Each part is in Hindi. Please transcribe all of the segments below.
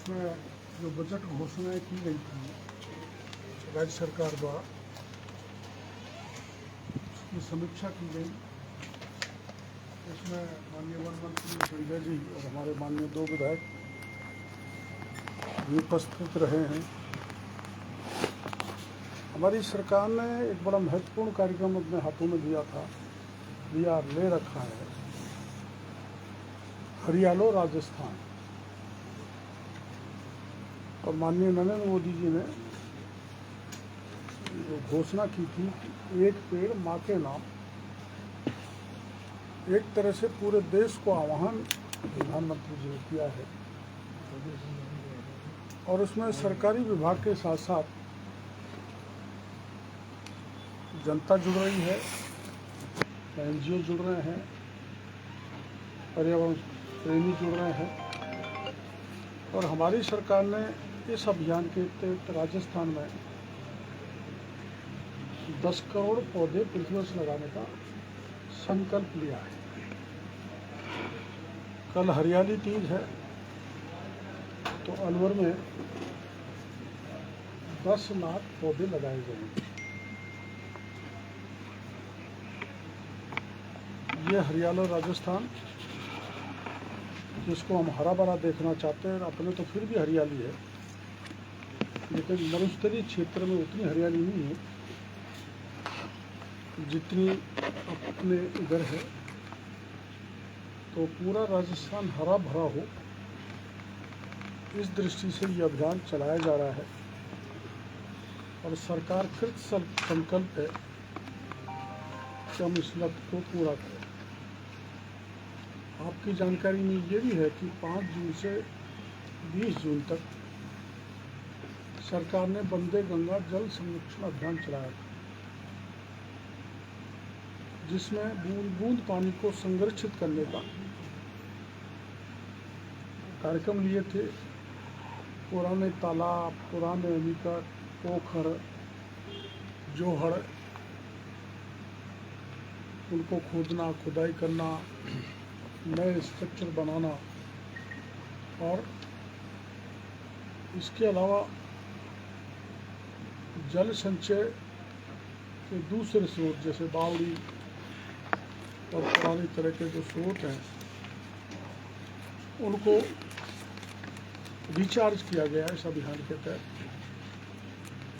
इसमें जो बजट घोषणाएं की गई थी राज्य सरकार द्वारा, उसकी समीक्षा की गई। इसमें माननीय वन मंत्री संजय जी और हमारे माननीय 2 विधायक भी उपस्थित रहे हैं। हमारी सरकार ने एक बड़ा महत्वपूर्ण कार्यक्रम अपने हाथों में लिया ले रखा है, हरियालो राजस्थान। और माननीय नरेंद्र मोदी जी ने जो घोषणा की थी कि एक पेड़ माँ के नाम, एक तरह से पूरे देश को आह्वान प्रधानमंत्री जी ने किया है। और उसमें सरकारी विभाग के साथ साथ जनता जुड़ रही है, NGO जुड़ रहे हैं, पर्यावरण प्रेमी जुड़ रहे हैं। और हमारी सरकार ने इस अभियान के तहत राजस्थान में 10 करोड़ पौधे पृथ्वी पर लगाने का संकल्प लिया है। कल हरियाली तीज है, तो अलवर में 10 लाख पौधे लगाए जाएंगे। ये हरियाला राजस्थान, जिसको हम हरा भरा देखना चाहते हैं। अपने तो फिर भी हरियाली है, लेकिन मरुस्थलीय क्षेत्र में उतनी हरियाली नहीं है जितनी अपने इधर है। तो पूरा राजस्थान हरा भरा हो, इस दृष्टि से ये अभियान चलाया जा रहा है। और सरकार कृत संकल्प है कि हम इस लक्ष्य को पूरा करें। आपकी जानकारी में ये भी है कि 5 जून से 20 जून तक सरकार ने वंदे गंगा जल संरक्षण अभियान चलाया था, जिसमें बूंद बूंद पानी को संरक्षित करने का कार्यक्रम लिए थे। पुराने तालाब, पुराने निकट, पोखर, जोहड़, उनको खोदना, खुदाई करना, नए स्ट्रक्चर बनाना। और इसके अलावा जल संचय के दूसरे स्रोत जैसे बावड़ी और पुरानी तरह के जो स्रोत हैं, उनको रिचार्ज किया गया है इस अभियान के तहत।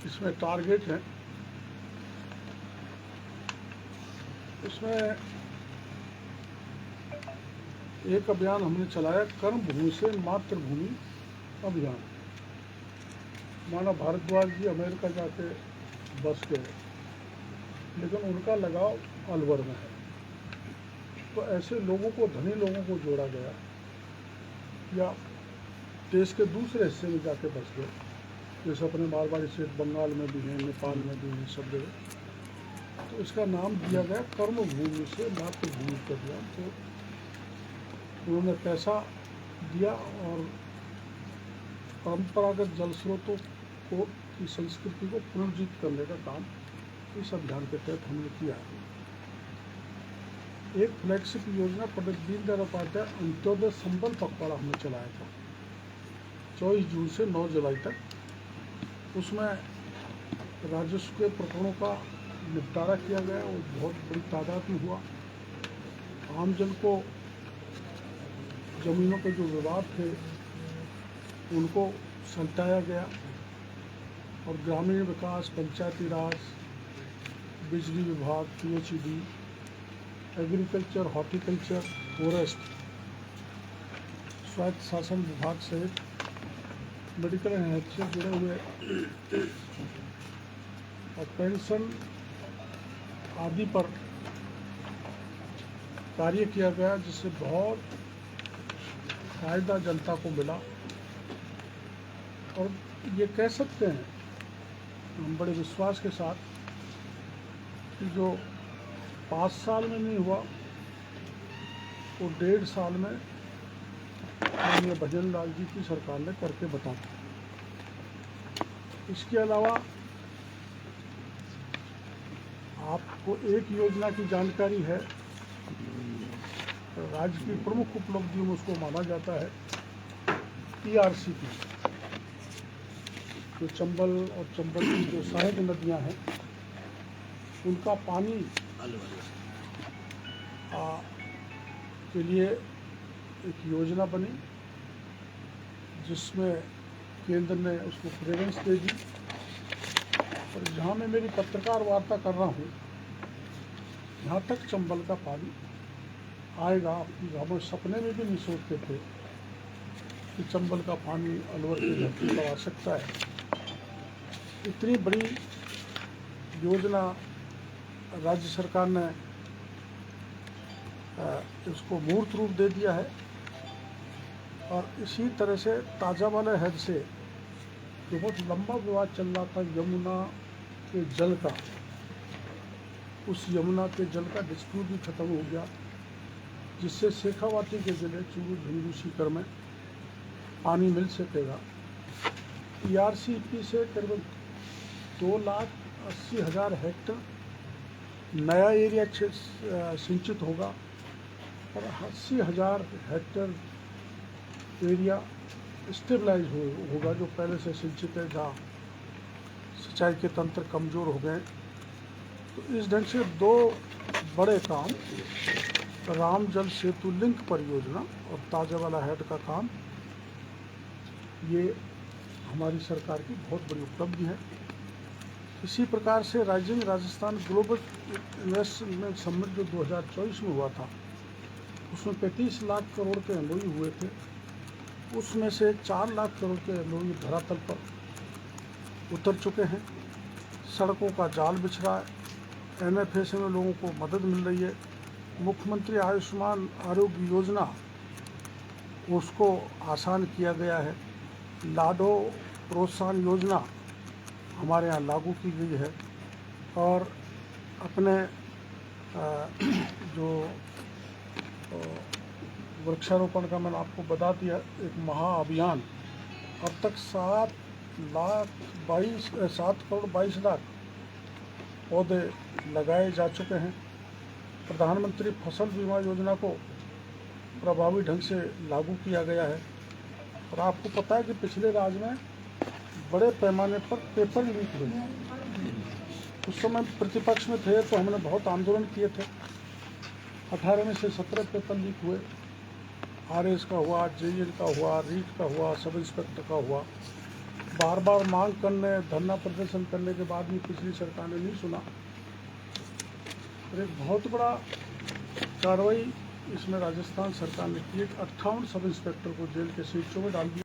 इसमें टारगेट है, इसमें एक अभियान हमने चलाया, कर्म भूमि से मातृभूमि अभियान। माना भारद्वाज जी अमेरिका जाके बस गए, लेकिन उनका लगाव अलवर में है। तो ऐसे लोगों को, धनी लोगों को जोड़ा गया, या देश के दूसरे हिस्से में जाके बस गए, जैसे अपने मारवाड़ी स्टेट बंगाल में भी हैं, नेपाल में भी हैं, सब जगह। तो इसका नाम दिया गया कर्म भूमि से मातृभूमि अभियान। तो उन्होंने पैसा दिया और परंपरागत जल स्रोतों को की संस्कृति को पुनर्जीवित करने का काम इस अभियान के तहत हमने किया। एक फ्लैगशिप योजना पंडित दीनदयाल उपाध्याय अंत्योदय संबल पखवाड़ा हमने चलाया था 24 जून से 9 जुलाई तक। उसमें राजस्व के प्रकरणों का निपटारा किया गया और बहुत बड़ी तादाद में हुआ। आमजन को जमीनों के जो विवाद थे उनको सुलझाया गया। और ग्रामीण विकास, पंचायती राज, बिजली विभाग, PHED, एग्रीकल्चर, हॉर्टिकल्चर, फॉरेस्ट, स्वायत्त शासन विभाग सहित मेडिकल एंड हेल्थ से जुड़े हुए और पेंशन आदि पर कार्य किया गया, जिससे बहुत फायदा जनता को मिला। और ये कह सकते हैं हम बड़े विश्वास के साथ कि जो 5 साल में नहीं हुआ वो 1.5 साल में माननीय भजन लाल जी की सरकार ने करके बताया। इसके अलावा आपको एक योजना की जानकारी है, राज्य की प्रमुख उपलब्धियों में उसको माना जाता है PRC की, जो चंबल और चंबल की जो सहायक नदियाँ हैं उनका पानी के लिए एक योजना बनी, जिसमें केंद्र ने उसको क्लीयरेंस दे दी। और जहाँ मैं मेरी पत्रकार वार्ता कर रहा हूँ, यहाँ तक चंबल का पानी आएगा। हम सपने में भी नहीं सोचते थे कि चंबल का पानी अलवर की धरती पर आ सकता है। इतनी बड़ी योजना राज्य सरकार ने इसको मूर्त रूप दे दिया है। और इसी तरह से ताजावाला हेड से जो बहुत लंबा विवाद चल रहा था यमुना के जल का, उस यमुना के जल का डिस्प्यूट भी खत्म हो गया, जिससे शेखावाटी के ज़िले चूरू, झुंझुनू, सीकर में पानी मिल सकेगा। ERCP से करीबन 2,80,000 हेक्टेयर नया एरिया सिंचित होगा और 80,000 हेक्टेयर एरिया स्टेबलाइज होगा जो पहले से सिंचित है, जहाँ सिंचाई के तंत्र कमज़ोर हो गए। तो इस ढंग से दो बड़े काम, राम जल सेतु लिंक परियोजना और ताजावाला हेड का काम, ये हमारी सरकार की बहुत बड़ी उपलब्धि है। इसी प्रकार से rising Rajasthan global investment summit जो 2024 में हुआ था, उसमें 35 लाख करोड़ के MOU हुए थे। उसमें से 4 लाख करोड़ के MOU धरातल पर उतर चुके हैं। सड़कों का जाल बिछ रहा है। NFA में लोगों को मदद मिल रही है। मुख्यमंत्री आयुष्मान आरोग्य योजना, उसको आसान किया गया है। लाडो प्रोत्साहन योजना हमारे यहाँ लागू की गई है। और अपने जो वृक्षारोपण का मैंने आपको बता दिया, एक महाअभियान, अब तक 7 करोड़ 22 लाख पौधे लगाए जा चुके हैं। प्रधानमंत्री फसल बीमा योजना को प्रभावी ढंग से लागू किया गया है। और आपको पता है कि पिछले राज्य में बड़े पैमाने पर पेपर लीक हुए। उस समय प्रतिपक्ष में थे तो हमने बहुत आंदोलन किए थे। 18 में से 17 पेपर लीक हुए। RS का हुआ, JL का हुआ, रीट का हुआ, सब इंस्पेक्टर का हुआ। बार बार मांग करने, धरना प्रदर्शन करने के बाद भी पिछली सरकार ने नहीं सुना। और एक बहुत बड़ा कार्रवाई इसमें राजस्थान सरकार ने की। 58 सब इंस्पेक्टर को जेल के शीशों में डाल दिया।